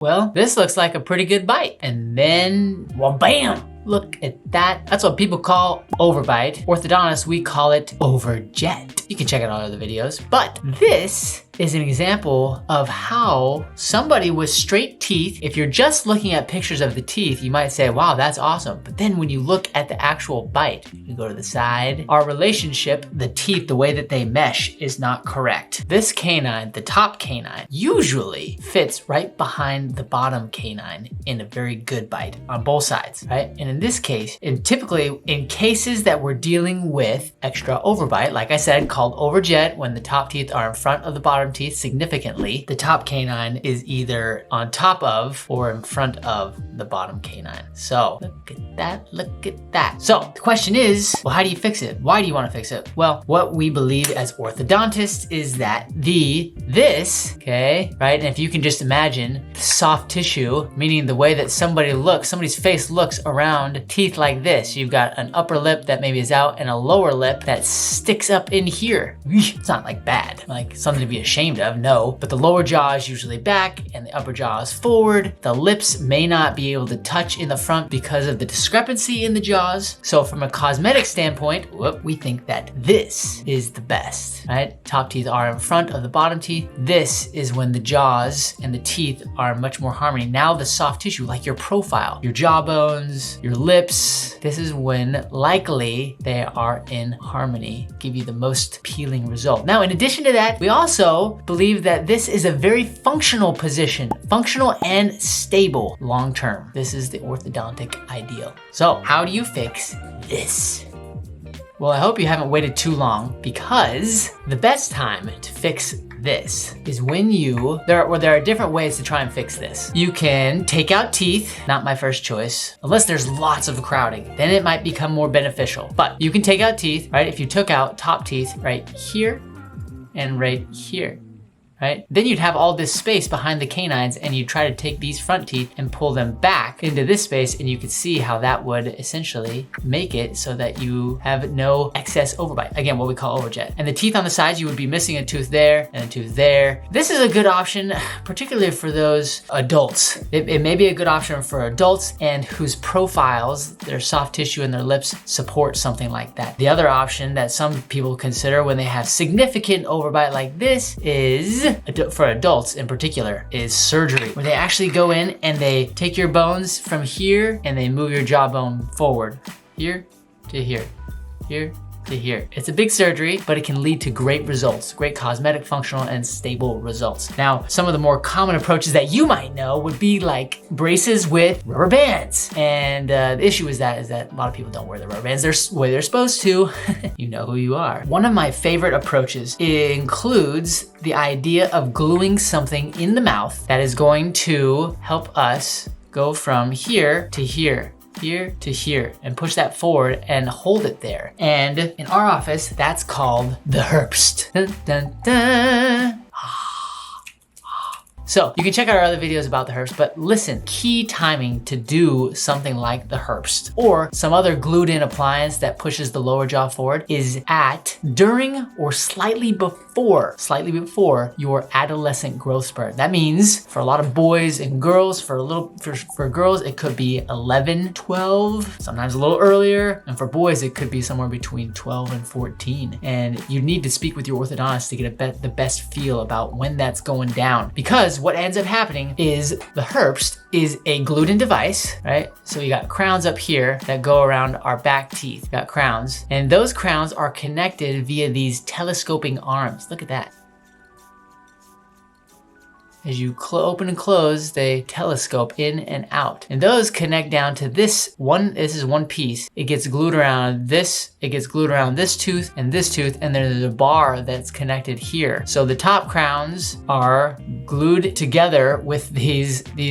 Well, this looks like a pretty good bite. And then, well, bam! Look at that. That's what people call overbite. Orthodontists, we call it overjet. You can check out all other videos, but this is an example of how somebody with straight teeth, if you're just looking at pictures of the teeth, you might say, wow, that's awesome. But then when you look at the actual bite, you go to the side, our relationship, the teeth, the way that they mesh is not correct. This canine, the top canine, usually fits right behind the bottom canine in a very good bite on both sides, right? And in this case, and typically in cases that we're dealing with extra overbite, like I said, called overjet, when the top teeth are in front of the bottom teeth significantly, the top canine is either on top of or in front of the bottom canine. So look at that, look at that. So the question is, well, how do you fix it? Why do you want to fix it? Well, what we believe as orthodontists is that this, okay, right? And if you can just imagine the soft tissue, meaning the way that somebody's face looks around teeth like this. You've got an upper lip that maybe is out and a lower lip that sticks up in here. It's not like bad, like something to be ashamed of, no, but the lower jaw is usually back and the upper jaw is forward. The lips may not be able to touch in the front because of the discrepancy in the jaws. So from a cosmetic standpoint, we think that this is the best, right? Top teeth are in front of the bottom teeth. This is when the jaws and the teeth are much more harmony. Now the soft tissue, like your profile, your jawbones, your lips, this is when likely they are in harmony, give you the most appealing result. Now, in addition to that, we also believe that this is a very functional position, functional and stable long-term. This is the orthodontic ideal. So how do you fix this? Well, I hope you haven't waited too long, because the best time to fix this is when there are different ways to try and fix this. You can take out teeth, not my first choice, unless there's lots of crowding, then it might become more beneficial. But you can take out teeth, right? If you took out top teeth right here and right here, right? Then you'd have all this space behind the canines, and you'd try to take these front teeth and pull them back into this space, and you could see how that would essentially make it so that you have no excess overbite. Again, what we call overjet. And the teeth on the sides, you would be missing a tooth there and a tooth there. This is a good option, particularly for those adults. It may be a good option for adults and whose profiles, their soft tissue and their lips support something like that. The other option that some people consider when they have significant overbite like this is, for adults in particular, is surgery, where they actually go in and they take your bones from here and they move your jawbone forward, here to here, here to here. It's a big surgery, but it can lead to great results, great cosmetic, functional, and stable results. Now, some of the more common approaches that you might know would be like braces with rubber bands. And the issue is that a lot of people don't wear the rubber bands the way they're supposed to. You know who you are. One of my favorite approaches includes the idea of gluing something in the mouth that is going to help us go from here to here, here to here, and push that forward and hold it there. And in our office, that's called the Herbst. Dun, dun, dun. So you can check out our other videos about the Herbst, but listen, key timing to do something like the Herbst or some other glued in appliance that pushes the lower jaw forward is during or slightly before your adolescent growth spurt. That means for a lot of boys and girls, for girls, it could be 11, 12, sometimes a little earlier. And for boys, it could be somewhere between 12 and 14. And you need to speak with your orthodontist to get the best feel about when that's going down, because what ends up happening is the Herbst is a glued in device, right? So you got crowns up here that go around our back teeth, got crowns, and those crowns are connected via these telescoping arms. Look at that. As you open and close, they telescope in and out. And those connect down to this is one piece. It gets glued around this, it gets glued around this tooth, and then there's a bar that's connected here. So the top crowns are glued together with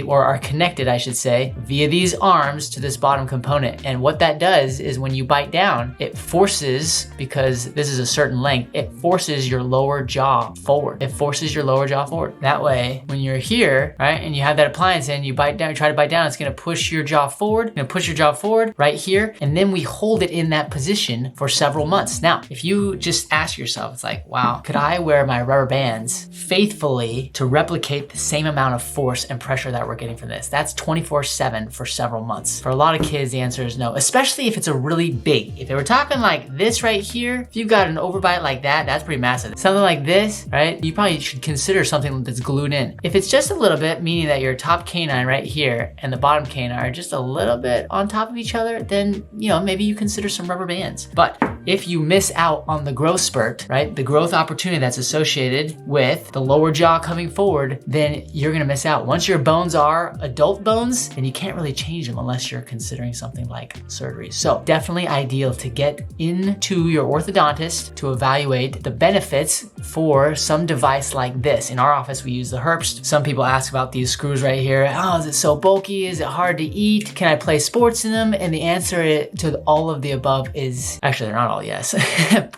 or are connected, I should say, via these arms to this bottom component. And what that does is when you bite down, it forces, because this is a certain length, it forces your lower jaw forward. That way, way, when you're here, right, and you have that appliance in, you bite down, try to bite down, it's gonna push your jaw forward, right here, and then we hold it in that position for several months. Now, if you just ask yourself, it's like, wow, could I wear my rubber bands faithfully to replicate the same amount of force and pressure that we're getting from this? That's 24/7 for several months. For a lot of kids, the answer is no, especially if it's a really big. If they were talking like this right here, if you've got an overbite like that, that's pretty massive. Something like this, right? You probably should consider something that's glued in. If it's just a little bit, meaning that your top canine right here and the bottom canine are just a little bit on top of each other, then, you know, maybe you consider some rubber bands. But if you miss out on the growth spurt, right, the growth opportunity that's associated with the lower jaw coming forward, then you're gonna miss out. Once your bones are adult bones, then you can't really change them unless you're considering something like surgery. So definitely ideal to get into your orthodontist to evaluate the benefits for some device like this. In our office, we use the Herbst. Some people ask about these screws right here. Oh, is it so bulky? Is it hard to eat? Can I play sports in them? And the answer to all of the above is, actually they're not all yes.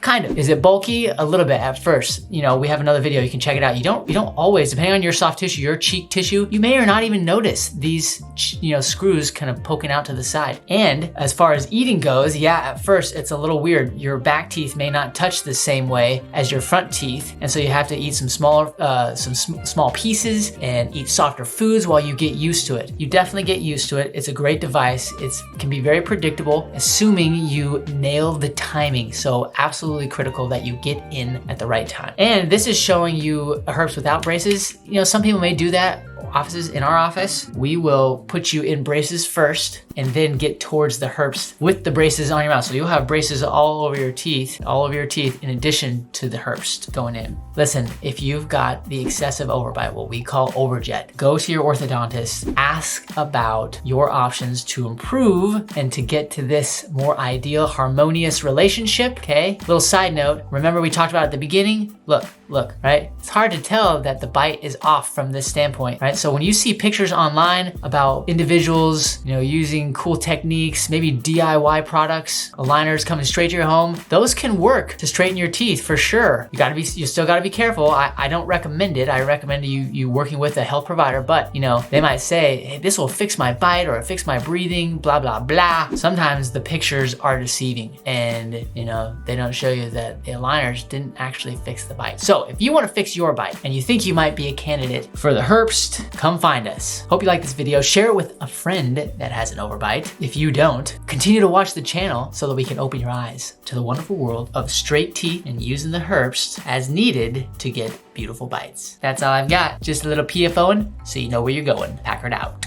Kind of. Is it bulky? A little bit at first. You know, we have another video, you can check it out. You don't always, depending on your soft tissue, your cheek tissue, you may or not even notice these, you know, screws kind of poking out to the side. And as far as eating goes, yeah, at first it's a little weird. Your back teeth may not touch the same way as your front teeth. And so you have to eat some smaller, small pieces and eat softer foods while you get used to it. You definitely get used to it. It's a great device. It can be very predictable, assuming you nail the timing. So absolutely critical that you get in at the right time. And this is showing you a Herbst without braces. You know, some people may do that. In our office, we will put you in braces first and then get towards the Herbst with the braces on your mouth. So you'll have braces all over your teeth in addition to the Herbst going in. Listen, if you've got the excessive overbite, what we call overjet, go to your orthodontist, ask about your options to improve and to get to this more ideal, harmonious relationship, okay? Little side note, remember we talked about at the beginning? Look, right? It's hard to tell that the bite is off from this standpoint, right? So when you see pictures online about individuals, you know, using cool techniques, maybe DIY products, aligners coming straight to your home, those can work to straighten your teeth for sure. You still gotta be careful. I don't recommend it. I recommend you working with a health provider, but you know, they might say, hey, this will fix my bite or fix my breathing, blah, blah, blah. Sometimes the pictures are deceiving and you know, they don't show you that the aligners didn't actually fix the bite. So if you wanna fix your bite and you think you might be a candidate for the Herbst, come find us. Hope you like this video. Share it with a friend that has an overbite. If you don't, continue to watch the channel so that we can open your eyes to the wonderful world of straight teeth and using the Herbst as needed to get beautiful bites. That's all I've got. Just a little PFOing so you know where you're going. Packard out.